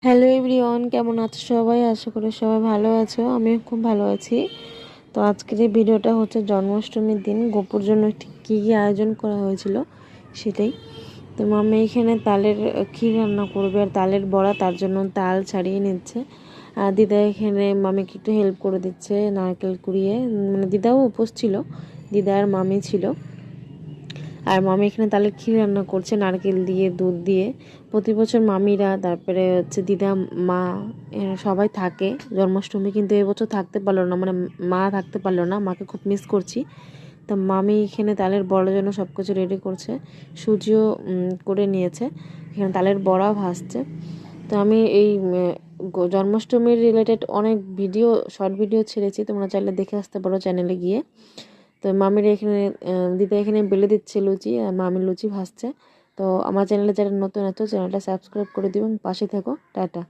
Hello everyone, কেমন আছো সবাই? আশা করি সবাই ভালো আছো। আমিও খুব ভালো আছি। তো আজকের এই ভিডিওটা হচ্ছে জন্মাষ্টমীর দিন গোপুর জন্য ঠিক কী কী আয়োজন করা হয়েছিল সেটাই। তো মামা এখানে তালের ক্ষীর রান্না করবে আর তালের বড়া, তার জন্য তাল ছাড়িয়ে নিচ্ছে। আর দিদা এখানে মামিকে একটু হেল্প করে দিচ্ছে নারকেল কুড়িয়ে, মানে দিদাও উপোস ছিল, দিদা আর মামি ছিল। আর মামি এখানে তালের ক্ষীর রান্না করছে নারকেল দিয়ে, দুধ দিয়ে। প্রতি বছর মামিরা, তারপরে হচ্ছে দিদা, মা, এরা সবাই থাকে জন্মাষ্টমী, কিন্তু এবছর থাকতে পারলো না, মানে মা থাকতে পারলো না, মাকে খুব মিস করছি। তা মামি এখানে তালের বড়ার জন্য সব কিছু রেডি করছে, সুজিও করে নিয়েছে, এখানে তালের বড়া ভাজছে। তো আমি এই জন্মাষ্টমীর রিলেটেড অনেক ভিডিও, শর্ট ভিডিও ছেড়েছি, তোমরা চাইলে দেখে আসতে পারো চ্যানেলে গিয়ে। তো মামির এখানে দিদা এখানে বেলে দিচ্ছে লুচি, আর মামির লুচি ভাজছে। তো আমার চ্যানেলে যারা নতুন আছো চ্যানেলটা সাবস্ক্রাইব করে দিও এবং পাশে থেকো। টাটা।